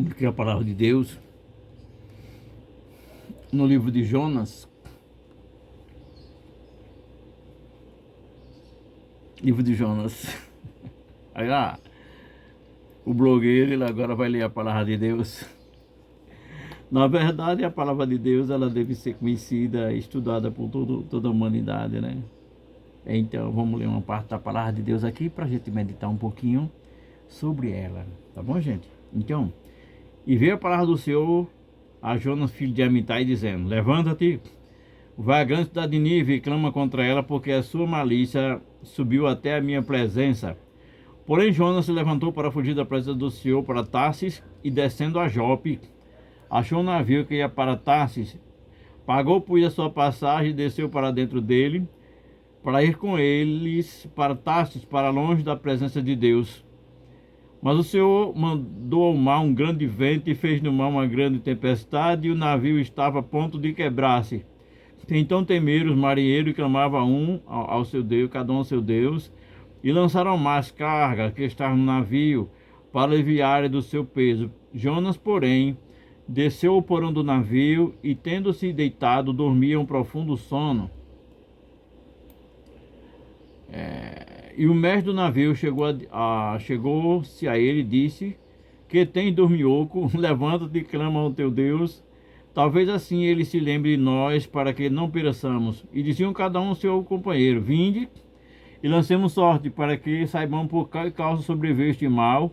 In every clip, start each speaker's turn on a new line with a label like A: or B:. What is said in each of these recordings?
A: porque a palavra de Deus, no livro de Jonas, livro de Jonas, aí o blogueiro ele agora vai ler a palavra de Deus. Na verdade, a palavra de Deus ela deve ser conhecida, estudada por toda a humanidade, né? Então vamos ler uma parte da palavra de Deus aqui para a gente meditar um pouquinho sobre ela, tá bom, gente? Então, e veio a palavra do Senhor a Jonas, filho de Amitai, dizendo: levanta-te, vai à grande cidade de Nínive e clama contra ela, porque a sua malícia subiu até a minha presença. Porém Jonas se levantou para fugir da presença do Senhor para Tarsis, e descendo a Jope, achou um navio que ia para Tarsis, pagou pois a sua passagem e desceu para dentro dele, para ir com eles para Tarsis, para longe da presença de Deus. Mas o Senhor mandou ao mar um grande vento e fez no mar uma grande tempestade, e o navio estava a ponto de quebrar-se. Então temeram os marinheiros e clamavam um ao seu Deus, cada um ao seu Deus, e lançaram ao mar as cargas que estavam no navio, para aliviarem do seu peso. Jonas, porém, desceu ao porão do navio, e tendo-se deitado, dormia um profundo sono. E o mestre do navio chegou-se a ele e disse: que tens, dorminhoco? Levanta-te e clama ao teu Deus. Talvez assim ele se lembre de nós, para que não pereçamos. E diziam cada um ao seu companheiro: vinde e lancemos sorte, para que saibamos por que causa sobreveio este mal.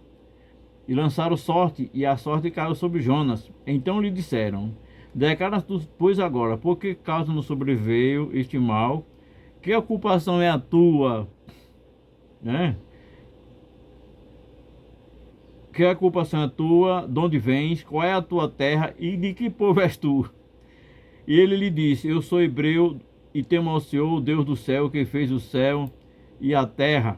A: E lançaram sorte, e a sorte caiu sobre Jonas. Então lhe disseram: declara-tu, pois agora, por que causa nos sobreveio este mal? Que ocupação é a tua, né? Que ocupação é a tua, de onde vens, qual é a tua terra e de que povo és tu? E ele lhe disse: eu sou hebreu e temo ao Senhor, o Deus do céu, que fez o céu e a terra.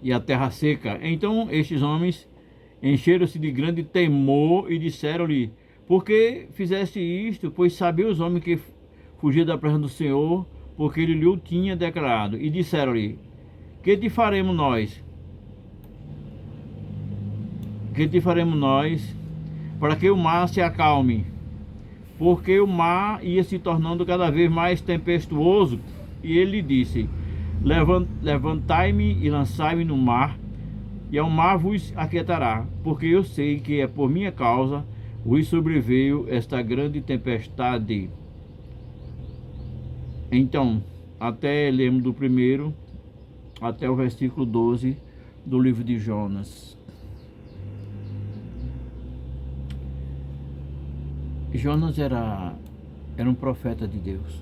A: E a terra seca. Então estes homens encheram-se de grande temor e disseram-lhe: por que fizeste isto? Pois sabiam os homens que fugia da presença do Senhor, porque ele lhe tinha declarado. E disseram-lhe: que te faremos nós? Que te faremos nós para que o mar se acalme? Porque o mar ia se tornando cada vez mais tempestuoso. E ele lhe disse: levantai-me e lançai-me no mar, e ao mar vos aquietará, porque eu sei que é por minha causa vos sobreveio esta grande tempestade. Então, até lemos do primeiro até o versículo 12 do livro de Jonas. Jonas era um profeta de Deus.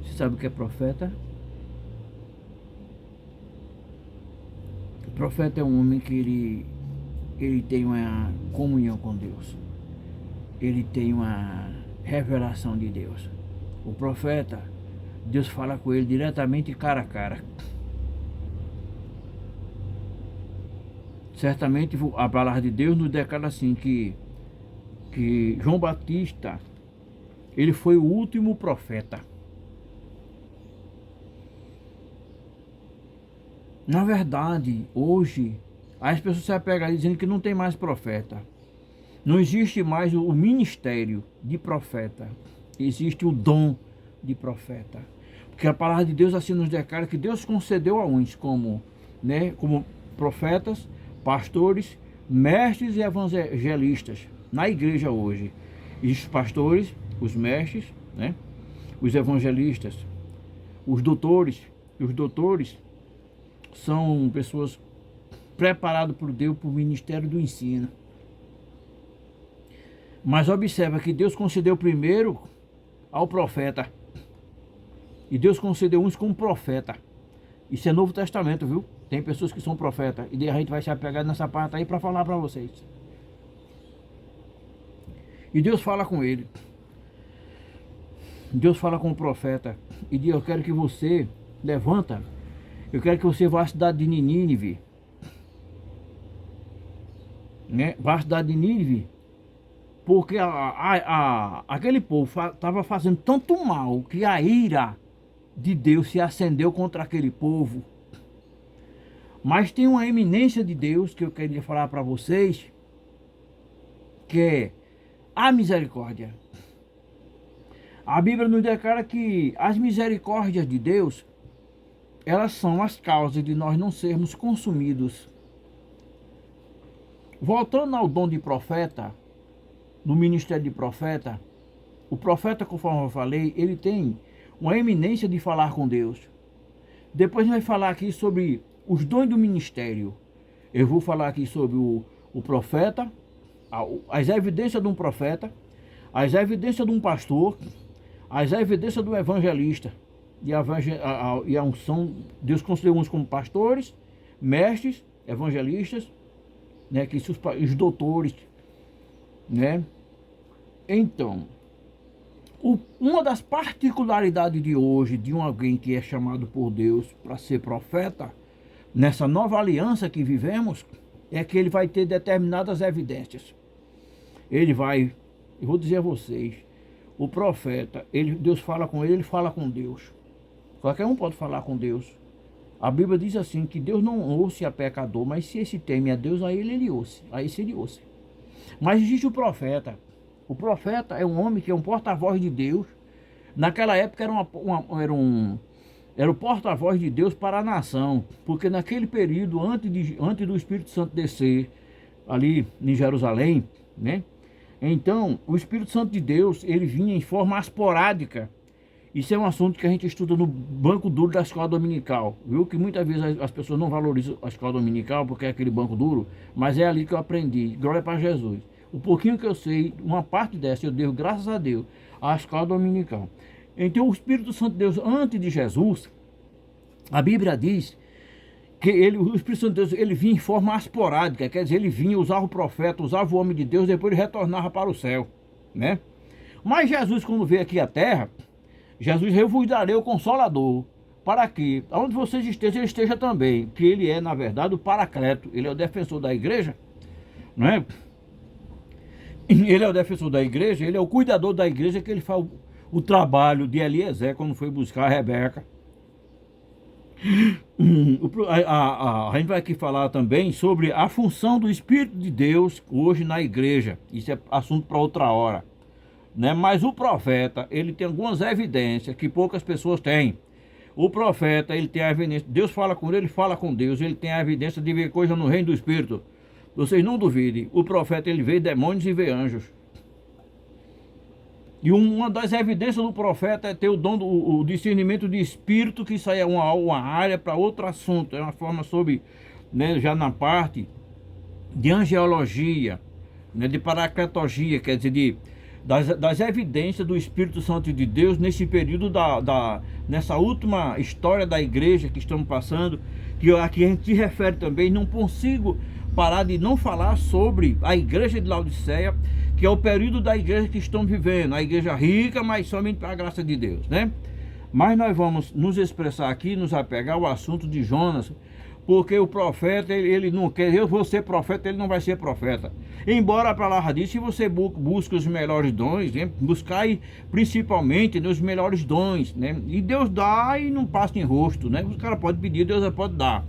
A: Você sabe o que é profeta? O profeta é um homem que ele tem uma comunhão com Deus. Ele tem uma revelação de Deus. O profeta, Deus fala com ele diretamente cara a cara. Certamente a palavra de Deus nos declara assim que João Batista, ele foi o último profeta. Na verdade, hoje, as pessoas se apegam dizendo que não tem mais profeta. Não existe mais o ministério de profeta. Existe o dom de profeta. Porque a palavra de Deus assim nos declara que Deus concedeu a uns como profetas, pastores, mestres e evangelistas na igreja hoje. E os pastores, os mestres, né? Os evangelistas, os doutores. E os doutores são pessoas preparadas por Deus para o ministério do ensino. Mas observa que Deus concedeu primeiro ao profeta. E Deus concedeu uns como profeta. Isso é Novo Testamento, viu? Tem pessoas que são profetas. E daí a gente vai se apegar nessa parte aí para falar para vocês. E Deus fala com ele. Deus fala com o profeta. E diz: eu quero que você levanta. Eu quero que você vá à cidade de Nínive. Né? Vá à cidade de Nínive. Porque aquele povo estava fazendo tanto mal que a ira de Deus se acendeu contra aquele povo. Mas tem uma eminência de Deus que eu queria falar para vocês, que é a misericórdia. A Bíblia nos declara que as misericórdias de Deus, elas são as causas de nós não sermos consumidos. Voltando ao dom de profeta, no ministério de profeta, o profeta, conforme eu falei, ele tem uma eminência de falar com Deus. Depois a gente vai falar aqui sobre os dons do ministério. Eu vou falar aqui sobre o profeta, as evidências de um profeta, as evidências de um pastor, as evidências do evangelista. E a unção, Deus considerou uns como pastores, mestres, evangelistas, né, que os doutores, né? Então, uma das particularidades de hoje, de alguém que é chamado por Deus para ser profeta, nessa nova aliança que vivemos, é que ele vai ter determinadas evidências. Ele vai, eu vou dizer a vocês, o profeta, Deus fala com ele fala com Deus. Qualquer um pode falar com Deus. A Bíblia diz assim, que Deus não ouça a pecador, mas se esse teme a Deus, a ele ouça. Aí se ele ouça. Mas existe o profeta. O profeta é um homem que é um porta-voz de Deus. Naquela época era o porta-voz de Deus para a nação. Porque naquele período, antes do Espírito Santo descer ali em Jerusalém, né? Então, o Espírito Santo de Deus, ele vinha em forma esporádica. Isso é um assunto que a gente estuda no banco duro da escola dominical, viu? Que muitas vezes as pessoas não valorizam a escola dominical porque é aquele banco duro, mas é ali que eu aprendi. Glória para Jesus. O pouquinho que eu sei, uma parte dessa eu devo, graças a Deus, à escola dominical. Então, o Espírito Santo de Deus, antes de Jesus, a Bíblia diz que o Espírito Santo de Deus, ele vinha em forma esporádica, quer dizer, ele vinha, usava o profeta, usava o homem de Deus, depois ele retornava para o céu, né? Mas Jesus, quando veio aqui à terra, Jesus, eu vos darei o Consolador, para que, onde vocês estejam, ele esteja também, que ele é, na verdade, o Paracleto, ele é o defensor da igreja, não é? Ele é o defensor da igreja, ele é o cuidador da igreja, que ele faz o trabalho de Eliezer, quando foi buscar a Rebeca. A gente vai aqui falar também sobre a função do Espírito de Deus hoje na igreja, isso é assunto para outra hora. Né? Mas o profeta, ele tem algumas evidências que poucas pessoas têm. O profeta, ele tem a evidência, Deus fala com ele fala com Deus, ele tem a evidência de ver coisas no reino do Espírito. Vocês não duvidem, o profeta, ele vê demônios e vê anjos. E uma das evidências do profeta é ter o dom o discernimento de espírito, que isso aí é uma área para outro assunto, é uma forma sobre, né, já na parte de angeologia, né, de paracletologia, quer dizer, das evidências do Espírito Santo de Deus nesse período nessa última história da igreja que estamos passando, que aqui a gente se refere também. Não consigo parar de não falar sobre a igreja de Laodiceia, que é o período da igreja que estamos vivendo, a igreja rica, mas somente para a graça de Deus, né? Mas nós vamos nos expressar aqui, nos apegar ao assunto de Jonas, porque o profeta, ele não quer, eu vou ser profeta, ele não vai ser profeta. Embora a palavra diz, se você busca os melhores dons, né, buscai principalmente, né, os melhores dons, né, e Deus dá e não passa em rosto, né, os caras podem pedir, Deus pode dar.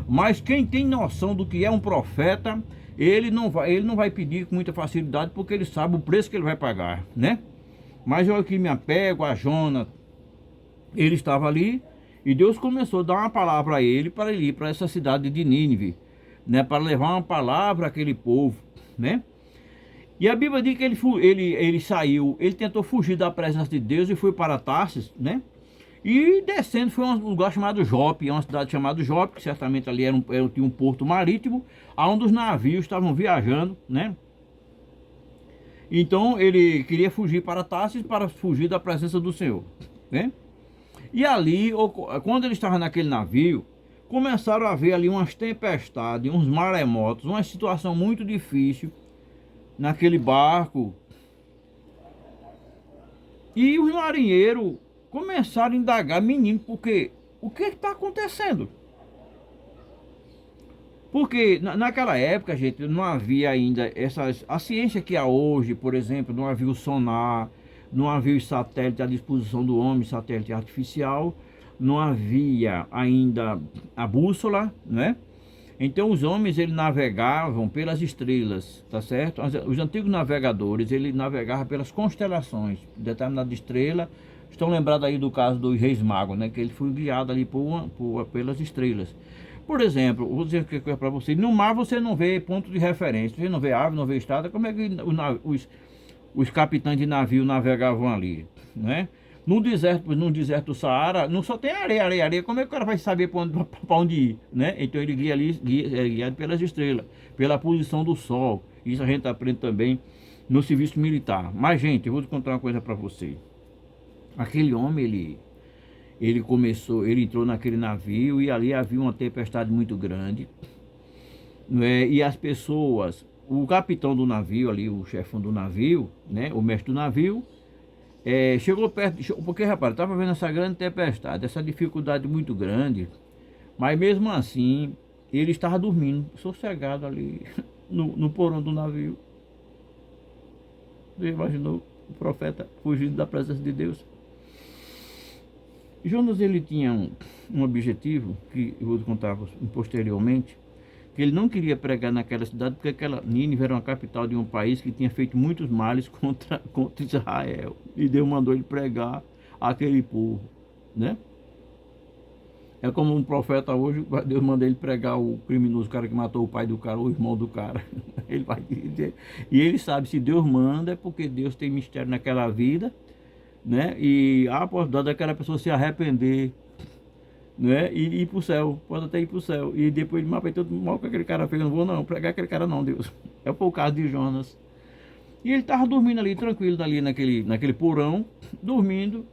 A: Mas quem tem noção do que é um profeta, ele não vai pedir com muita facilidade, porque ele sabe o preço que ele vai pagar, né? Mas eu aqui me apego a Jonas, ele estava ali, e Deus começou a dar uma palavra a ele para ele ir para essa cidade de Nínive, né, para levar uma palavra àquele povo, né? E a Bíblia diz que ele saiu, ele tentou fugir da presença de Deus e foi para Tarsis, né? E descendo foi um lugar chamado Jope, uma cidade chamada Jope, que certamente ali tinha um porto marítimo, onde os navios estavam viajando, né? Então ele queria fugir para Tarsis para fugir da presença do Senhor, né? E ali, quando ele estava naquele navio, começaram a haver ali umas tempestades, uns maremotos, uma situação muito difícil naquele barco. E os marinheiros começaram a indagar, menino, porque o que está acontecendo? Porque naquela época, gente, não havia ainda a ciência que há hoje, por exemplo, não havia o sonar, não havia os satélites à disposição do homem, satélite artificial, não havia ainda a bússola, né? Então os homens eles navegavam pelas estrelas, tá certo? Os antigos navegadores eles navegavam pelas constelações, determinada estrela. Estão lembrados aí do caso dos Reis Magos, né? Que ele foi guiado ali pelas estrelas. Por exemplo, vou dizer uma coisa para você: no mar você não vê ponto de referência, você não vê árvore, não vê estrada. Como é que os capitães de navio navegavam ali, né? No deserto do Saara, não só tem areia, areia, areia. Como é que o cara vai saber para onde ir, né? Então ele guia ali, é guiado pelas estrelas, pela posição do sol. Isso a gente aprende também no serviço militar. Mas, gente, eu vou te contar uma coisa para você. Aquele homem, ele entrou naquele navio e ali havia uma tempestade muito grande, né? E as pessoas, o capitão do navio ali, o chefão do navio, né? O mestre do navio, chegou perto, porque, rapaz, estava vendo essa grande tempestade, essa dificuldade muito grande, mas mesmo assim, ele estava dormindo, sossegado ali, no porão do navio. Você imaginou o profeta fugindo da presença de Deus? Jonas, ele tinha um objetivo, que eu vou contar posteriormente, que ele não queria pregar naquela cidade, porque aquela Nínive era uma capital de um país que tinha feito muitos males contra Israel. E Deus mandou ele pregar aquele povo, né? É como um profeta hoje, Deus manda ele pregar o criminoso, o cara que matou o pai do cara, o irmão do cara. Ele vai dizer, e ele sabe, se Deus manda, é porque Deus tem mistério naquela vida, né? E há a possibilidade daquela pessoa se arrepender, né? E ir pro céu, pode até ir pro céu. E depois de mapa todo mal que aquele cara fez, eu não vou não, pregar aquele cara não, Deus. É o caso de Jonas. E ele estava dormindo ali, tranquilo, ali naquele porão, dormindo.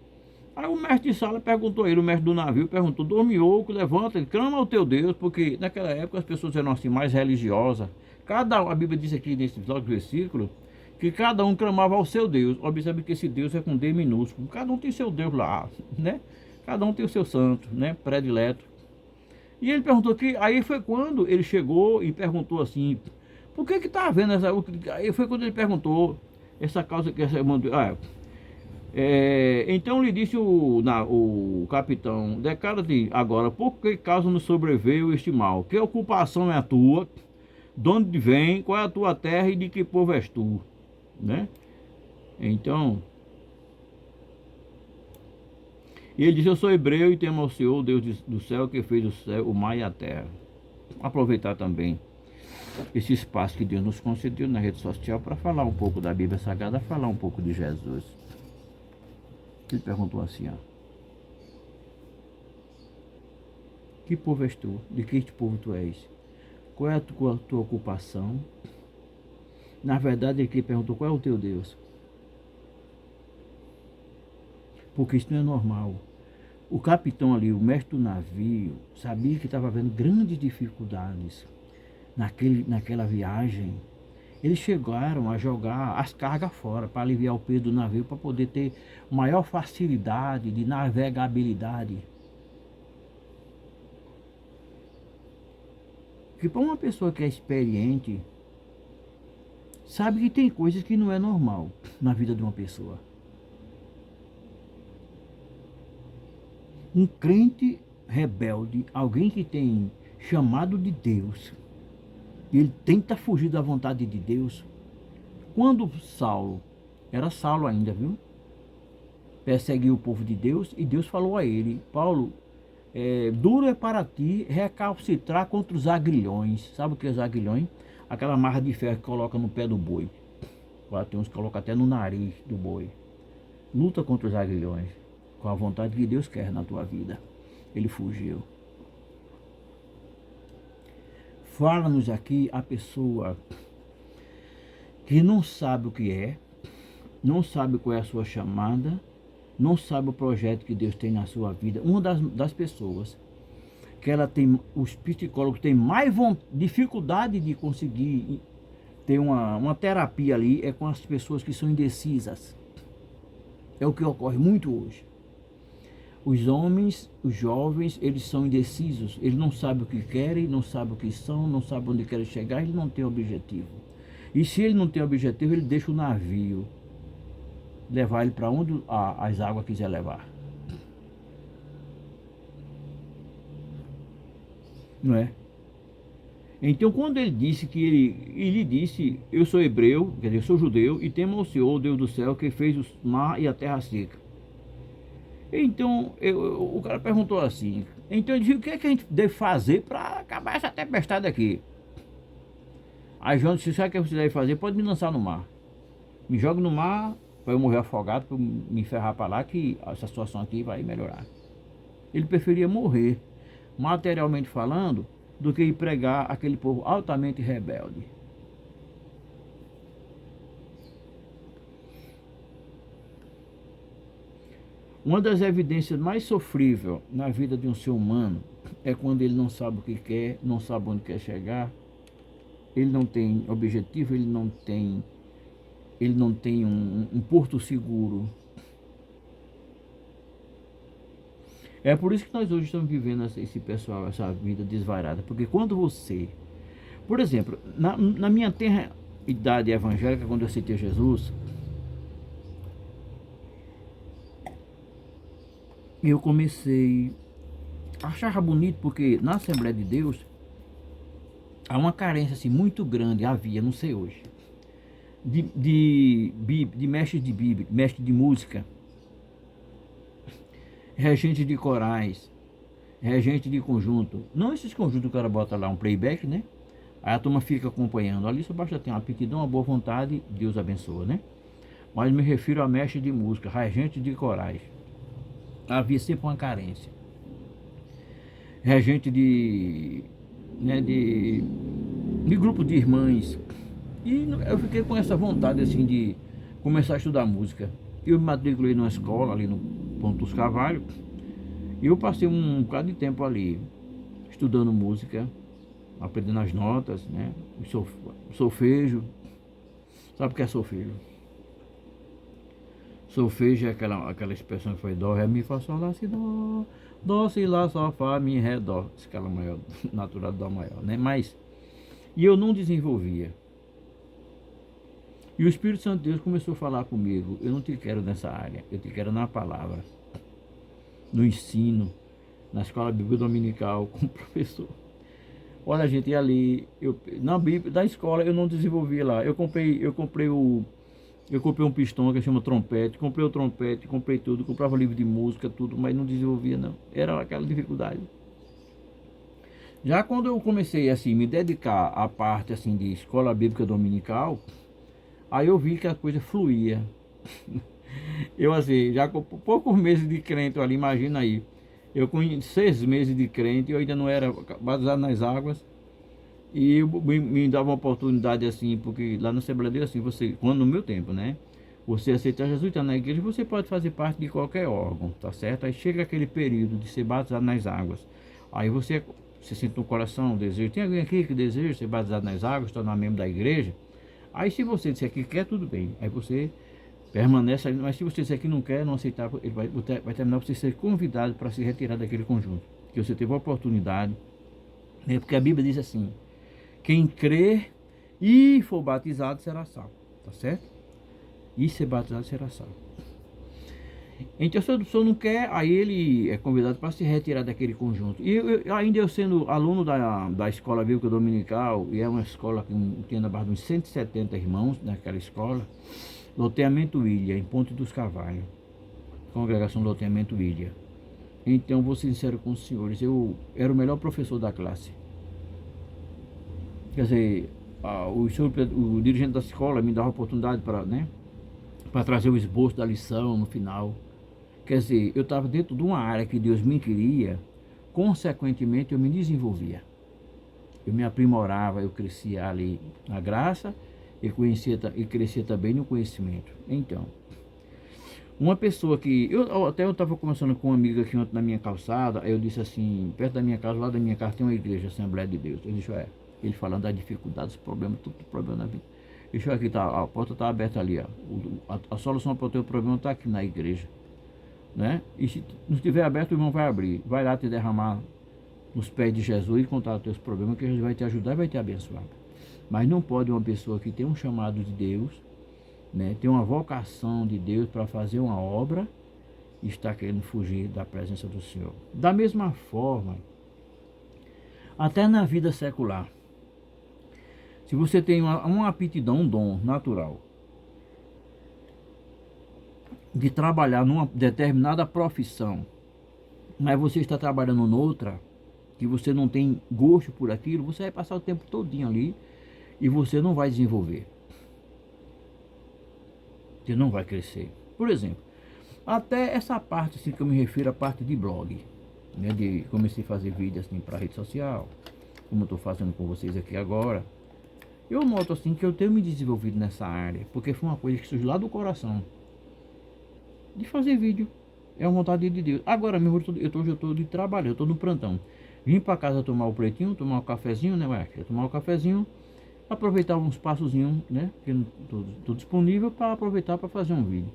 A: Aí o mestre de sala perguntou a ele, o mestre do navio, perguntou: dormioco, levanta, clama ao teu Deus, porque naquela época as pessoas eram assim mais religiosas. A Bíblia diz aqui nesse versículo que cada um clamava ao seu Deus. Observe que esse Deus é com D minúsculo. Cada um tem seu Deus lá, né? Cada um tem o seu santo, né? Predileto. E ele perguntou que, aí foi quando ele chegou e perguntou assim: por que tá havendo essa. Aí foi quando ele perguntou essa causa que essa. Então lhe disse o capitão: declara-te agora, por que causa nos sobreveio este mal? Que ocupação é a tua? De onde vem? Qual é a tua terra e de que povo és tu? Né? Então, ele disse: eu sou hebreu e temo ao Senhor, Deus do céu, que fez o céu, o mar e a terra. Aproveitar também esse espaço que Deus nos concedeu na rede social para falar um pouco da Bíblia Sagrada, falar um pouco de Jesus. Ele perguntou assim: ó, que povo és tu? De que povo tu és? Qual é a tua ocupação? Na verdade, ele perguntou: qual é o teu Deus? Porque isso não é normal. O capitão ali, o mestre do navio, sabia que estava havendo grandes dificuldades naquela viagem. Eles chegaram a jogar as cargas fora para aliviar o peso do navio, para poder ter maior facilidade de navegabilidade. Porque para uma pessoa que é experiente, sabe que tem coisas que não é normal na vida de uma pessoa. Um crente rebelde, alguém que tem chamado de Deus, ele tenta fugir da vontade de Deus. Quando Saulo, era Saulo ainda, viu? Perseguiu o povo de Deus, e Deus falou a ele: Paulo, duro é para ti recalcitrar contra os aguilhões. Sabe o que é os aguilhões? Aquela marra de ferro que coloca no pé do boi. Agora tem uns que colocam até no nariz do boi. Luta contra os aguilhões, com a vontade que Deus quer na tua vida. Ele fugiu. Fala-nos aqui a pessoa que não sabe o que é, não sabe qual é a sua chamada, não sabe o projeto que Deus tem na sua vida. Uma das pessoas que ela tem, os psicólogos têm mais dificuldade de conseguir ter uma terapia ali, é com as pessoas que são indecisas. É o que ocorre muito hoje. Os homens, os jovens, eles são indecisos, eles não sabem o que querem, não sabem o que são, não sabem onde querem chegar, eles não têm objetivo. E se ele não tem objetivo, ele deixa o navio levar ele para onde as águas quiser levar. Não é? Então, quando ele disse que ele disse, eu sou hebreu, quer dizer, eu sou judeu, e temo ao Senhor, o Deus do céu, que fez o mar e a terra seca. Então, o cara perguntou assim, então ele disse, o que é que a gente deve fazer para acabar essa tempestade aqui? Aí João disse, sabe o que você deve fazer? Pode me lançar no mar. Me joga no mar, para eu morrer afogado, para eu me enferrar para lá, que essa situação aqui vai melhorar. Ele preferia morrer, materialmente falando, do que ir pregar aquele povo altamente rebelde. Uma das evidências mais sofríveis na vida de um ser humano é quando ele não sabe o que quer, não sabe onde quer chegar, ele não tem objetivo, ele não tem um porto seguro. É por isso que nós hoje estamos vivendo esse pessoal, essa vida desvairada. Porque quando você, por exemplo, na minha tenra idade evangélica, quando eu aceitei Jesus, eu comecei a achar bonito, porque na Assembleia de Deus há uma carência assim, muito grande, havia, não sei hoje, de mestre de Bíblia, mestre de música, regente de corais, regente de conjunto. Não esses conjuntos que o cara bota lá um playback, né? Aí a turma fica acompanhando. Ali só basta ter uma aptidão, uma boa vontade, Deus abençoa, né? Mas me refiro a mestre de música, regente de corais. Havia sempre uma carência. Regente né, de grupo de irmãs. E eu fiquei com essa vontade assim de começar a estudar música. Eu me matriculei numa escola ali no Ponto dos Cavalhos. E eu passei um bocado de tempo ali estudando música, aprendendo as notas, né? Solfejo. Sabe o que é solfejo? Solfejo é aquela expressão que foi dó, ré, mi, fá, sol, lá, si, dó, si, lá, sol, fá, mi, ré, dó, escala maior, natural do dó maior, né? Mas, e eu não desenvolvia. E o Espírito Santo de Deus começou a falar comigo, eu não te quero nessa área, eu te quero na palavra, no ensino, na escola bíblica dominical, como professor. Olha, gente, e ali, na Bíblia, da escola eu não desenvolvia lá. Eu comprei um pistão que chama trompete, comprei o trompete, comprei tudo, comprava livro de música, tudo, mas não desenvolvia não. Era aquela dificuldade. Já quando eu comecei assim me dedicar à parte assim de escola bíblica dominical, aí eu vi que a coisa fluía. Eu assim, já com poucos meses de crente ali, imagina aí. Eu com 6 meses de crente, eu ainda não era batizado nas águas. E me dava uma oportunidade assim, porque lá na Assembleia de Deus, assim, você, quando no meu tempo, né? Você aceitar Jesus, está na igreja, você pode fazer parte de qualquer órgão, tá certo? Aí chega aquele período de ser batizado nas águas. Aí você sente no coração um desejo. Tem alguém aqui que deseja ser batizado nas águas, tornar membro da igreja? Aí se você disser que quer, tudo bem. Aí você permanece ali, mas se você disser que não quer, não aceitar, ele vai terminar você ser convidado para se retirar daquele conjunto. Que você teve a oportunidade, né? Porque a Bíblia diz assim, quem crer e for batizado será salvo, tá certo? E ser batizado será salvo. Então, se o senhor não quer, aí ele é convidado para se retirar daquele conjunto. E ainda eu sendo aluno da escola bíblica dominical, e é uma escola que tem na base de uns 170 irmãos naquela escola, loteamento Ilha, em Ponte dos Cavalhos, congregação loteamento Ilha. Então, vou ser sincero com os senhores, eu era o melhor professor da classe. Quer dizer, o dirigente da escola me dava a oportunidade para, né, para trazer o esboço da lição no final. Quer dizer, eu estava dentro de uma área que Deus me queria, consequentemente eu me desenvolvia. Eu me aprimorava, eu crescia ali na graça e crescia também no conhecimento. Então, uma pessoa que... eu estava conversando com uma amiga aqui ontem na minha calçada, aí eu disse assim, perto da minha casa, lá da minha casa tem uma igreja, Assembleia de Deus. Eu disse, ele falando da dificuldade, dos problemas, tudo problema na vida. Deixa eu aqui, tá, a porta está aberta ali, ó. A solução para o teu problema está aqui na igreja, né? E se não estiver aberto, o irmão vai abrir, vai lá te derramar nos pés de Jesus e contar os teus problemas, que Jesus vai te ajudar e vai te abençoar. Mas não pode uma pessoa que tem um chamado de Deus, né, tem uma vocação de Deus para fazer uma obra e está querendo fugir da presença do Senhor. Da mesma forma, até na vida secular, Se você tem uma aptidão, um dom natural de trabalhar numa determinada profissão, mas você está trabalhando noutra, que você não tem gosto por aquilo, você vai passar o tempo todinho ali e você não vai desenvolver. Você não vai crescer. Por exemplo, até essa parte assim, que eu me refiro à parte de blog, né, de comecei a fazer vídeos assim para rede social, como eu estou fazendo com vocês aqui agora. Eu noto assim que eu tenho me desenvolvido nessa área, porque foi uma coisa que surgiu lá do coração, de fazer vídeo. É uma vontade de Deus. Agora mesmo eu estou de trabalho, eu estou no plantão. Vim para casa tomar o pretinho, tomar um cafezinho, né, ué? Tomar um cafezinho, aproveitar uns passozinhos, né? Que estou disponível para aproveitar para fazer um vídeo.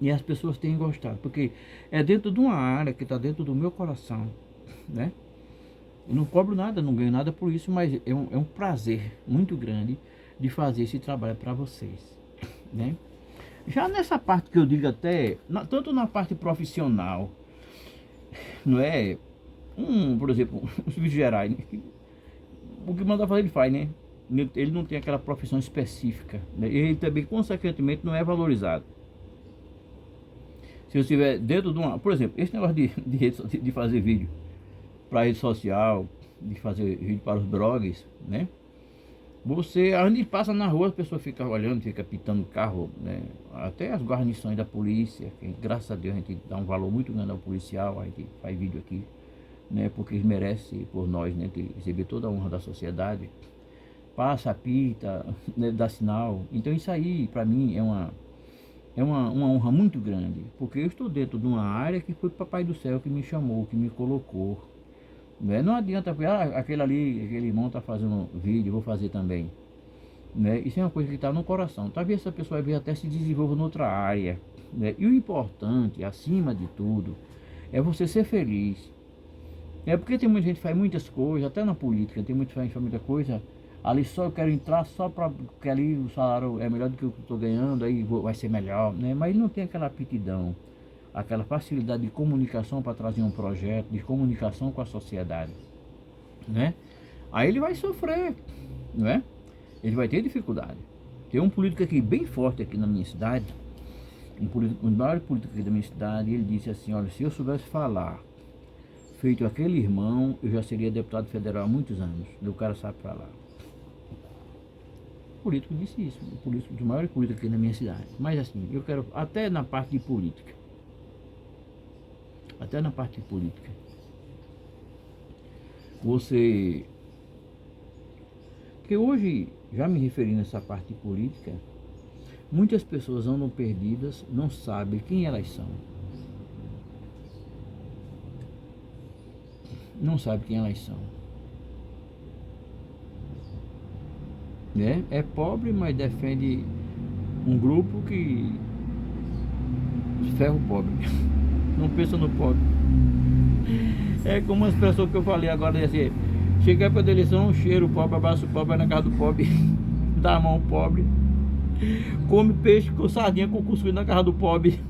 A: E as pessoas têm gostado, porque é dentro de uma área que está dentro do meu coração, né? Eu não cobro nada, não ganho nada por isso, mas é um prazer muito grande de fazer esse trabalho para vocês, né? Já nessa parte que eu digo até, tanto na parte profissional, não é? Por exemplo, os serviços gerais, né? O que manda fazer ele faz, né? Ele não tem aquela profissão específica, né? E ele também, consequentemente, não é valorizado. Se eu estiver dentro de uma... Por exemplo, esse negócio de fazer vídeo para rede social, de fazer vídeo para os blogs, né? Você, onde passa na rua, as pessoas ficam olhando, ficam pitando o carro, né? Até as guarnições da polícia, que, graças a Deus a gente dá um valor muito grande ao policial, a gente faz vídeo aqui, né? Porque eles merecem por nós, né? Receber toda a honra da sociedade. Passa, apita, né? Dá sinal. Então isso aí, para mim, é uma honra muito grande, porque eu estou dentro de uma área que foi o Papai do Céu que me chamou, que me colocou. Né? Não adianta, aquele ali, aquele irmão está fazendo vídeo, vou fazer também. Né? Isso é uma coisa que está no coração. Talvez essa pessoa até se desenvolva em outra área. Né? E o importante, acima de tudo, é você ser feliz. É porque tem muita gente que faz muitas coisas, até na política, tem muita gente que faz muita coisa. Ali só eu quero entrar só para que ali o salário é melhor do que o que eu estou ganhando, aí vai ser melhor, né? Mas não tem aquela aptidão, aquela facilidade de comunicação para trazer um projeto, de comunicação com a sociedade, né? Aí ele vai sofrer, não é? Ele vai ter dificuldade. Tem um político aqui bem forte aqui na minha cidade, um maior político aqui da minha cidade, ele disse assim, olha, se eu soubesse falar feito aquele irmão, eu já seria deputado federal há muitos anos. E o cara sabe falar. O político disse isso, o político de maior político aqui na minha cidade. Mas assim, eu quero, até na parte de política, você, que hoje, já me referi nessa parte de política, muitas pessoas andam perdidas, não sabem quem elas são. Não sabem quem elas são. Né? É pobre, mas defende um grupo que ferra o pobre. Não pensa no pobre. É como as pessoas que eu falei agora, assim, chega para a eleição, cheira o pobre, abraça o pobre, vai na casa do pobre, dá a mão ao pobre, come peixe com sardinha com cuscuz na casa do pobre.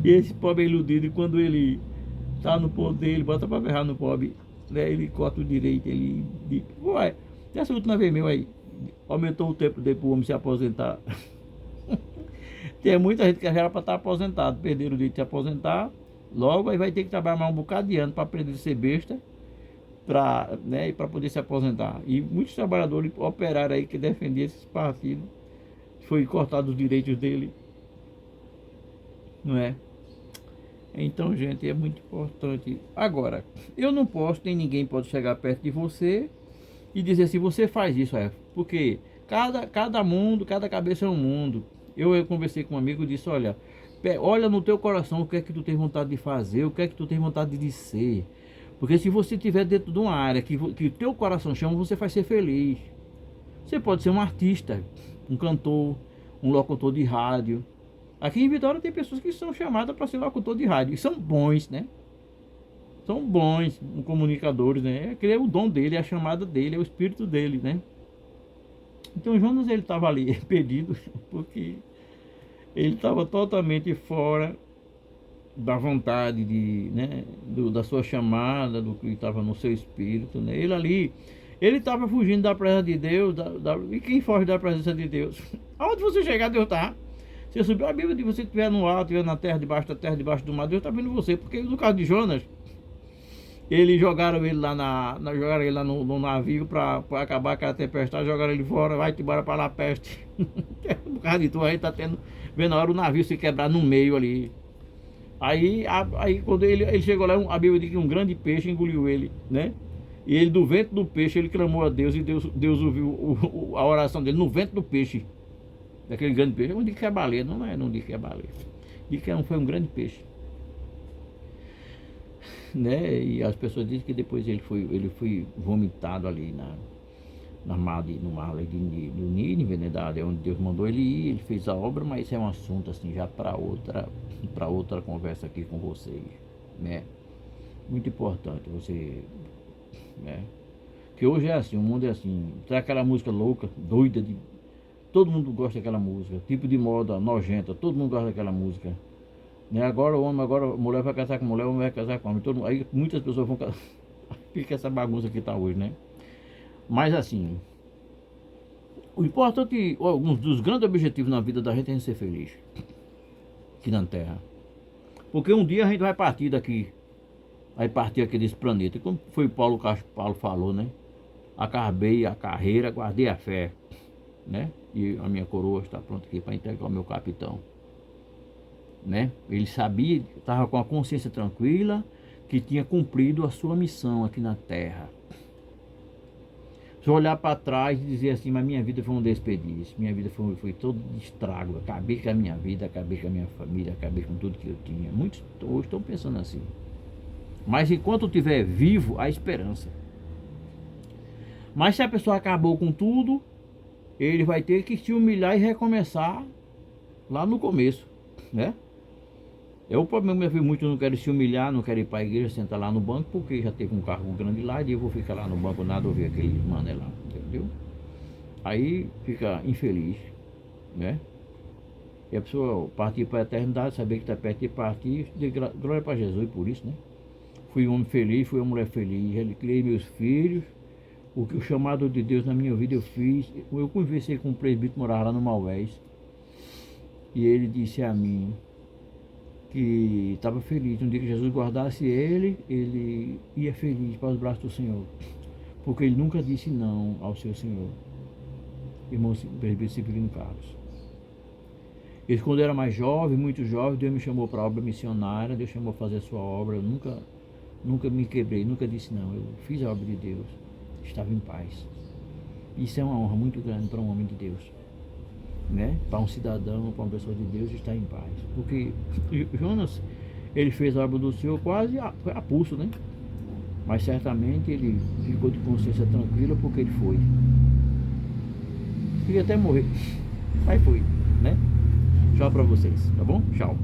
A: E esse pobre é iludido, e quando ele tá no poder, ele bota para ferrar no pobre, né? Ele corta o direito, ele diz, uai, essa última vez meu aí, aumentou o tempo dele para o homem se aposentar. Tem muita gente que já era para estar aposentado, perderam o direito de se aposentar, logo aí vai ter que trabalhar mais um bocado de ano para aprender a ser besta, né, para poder se aposentar. E muitos trabalhadores operários aí que defendiam esses partidos, foi cortado os direitos dele, não é? Então, gente, é muito importante. Agora, eu não posso, nem ninguém pode chegar perto de você e dizer assim, você faz isso, porque cada mundo, cada cabeça é um mundo. Eu conversei com um amigo e disse, olha no teu coração o que é que tu tem vontade de fazer, o que é que tu tem vontade de ser. Porque se você estiver dentro de uma área que o teu coração chama, você vai ser feliz. Você pode ser um artista, um cantor, um locutor de rádio. Aqui em Vitória tem pessoas que são chamadas para ser locutor de rádio, e são bons, né? São bons comunicadores, né? É o dom dele, é a chamada dele, é o espírito dele, né? Então Jonas, ele estava ali perdido, porque ele estava totalmente fora da vontade da sua chamada, do que estava no seu espírito, né? Ele ali, Ele estava fugindo da presença de Deus. E quem foge da presença de Deus? Aonde você chegar, Deus está. Você subiu a Bíblia, de você estiver no alto, estiver na terra, debaixo da terra, debaixo do mar, Deus está vendo você. Porque no caso de Jonas, eles jogaram ele lá, jogaram ele lá no navio para acabar com a tempestade, jogaram ele fora, vai-te embora para lá, peste. Por causa de tu, aí tá vendo a hora o navio se quebrar no meio ali. Aí quando ele chegou lá, a Bíblia diz que um grande peixe engoliu ele, né? E ele, do ventre do peixe, ele clamou a Deus, e Deus ouviu a oração dele no ventre do peixe. Daquele grande peixe. Eu não digo que é baleia, não digo que é baleia. Digo que foi um grande peixe. Né? E as pessoas dizem que depois ele foi vomitado ali no mar ali de Nínive, né? Onde Deus mandou ele ir, ele fez a obra, mas isso é um assunto assim já para outra conversa aqui com vocês, né? Muito importante você, né? Que hoje é assim, o mundo é assim, tem aquela música louca, doida, todo mundo gosta daquela música, tipo de moda nojenta, todo mundo gosta daquela música. Né? Agora o homem, agora a mulher vai casar com mulher, o homem vai casar com homem. Aí muitas pessoas vão casar. Fica essa bagunça que está hoje, né? Mas assim, o importante, um dos grandes objetivos na vida da gente é ser feliz aqui na Terra. Porque um dia a gente vai partir daqui, vai partir aqui desse planeta. Como foi Paulo falou, né? Acabei a carreira, guardei a fé, né? E a minha coroa está pronta aqui para entregar ao meu capitão. Né? Ele sabia, estava com a consciência tranquila, que tinha cumprido a sua missão aqui na Terra. Se olhar para trás e dizer assim, mas minha vida foi um desperdício, minha vida foi todo estrago, acabei com a minha vida, acabei com a minha família, acabei com tudo que eu tinha. Muitos hoje estão pensando assim. Mas enquanto eu estiver vivo, há esperança. Mas se a pessoa acabou com tudo, ele vai ter que se humilhar e recomeçar lá no começo, né? O problema, meu filho, muitos não querem se humilhar, não querem ir para a igreja, sentar lá no banco, porque já teve um cargo grande lá e eu vou ficar lá no banco, nada, ouvir aquele mané lá, entendeu? Aí fica infeliz, né? E a pessoa partir para a eternidade, saber que está perto de partir, de glória para Jesus por isso, né? Fui um homem feliz, fui uma mulher feliz, ele criei meus filhos, o chamado de Deus na minha vida eu fiz. Eu conversei com um presbítero que morava lá no Maués, e ele disse a mim que estava feliz. Um dia que Jesus guardasse ele ia feliz para os braços do Senhor, porque ele nunca disse não ao seu Senhor. Irmão presbítero Severino Carlos. Ele, quando era mais jovem, muito jovem, Deus me chamou para a obra missionária, Deus chamou para fazer a sua obra. Eu nunca me quebrei, nunca disse não. Eu fiz a obra de Deus, estava em paz. Isso é uma honra muito grande para um homem de Deus, né? Para um cidadão, para uma pessoa de Deus estar em paz. Porque Jonas, ele fez a obra do Senhor quase a pulso, né? Mas certamente ele ficou de consciência tranquila porque ele foi. Queria até morrer, mas foi, né? Tchau para vocês, tá bom? Tchau.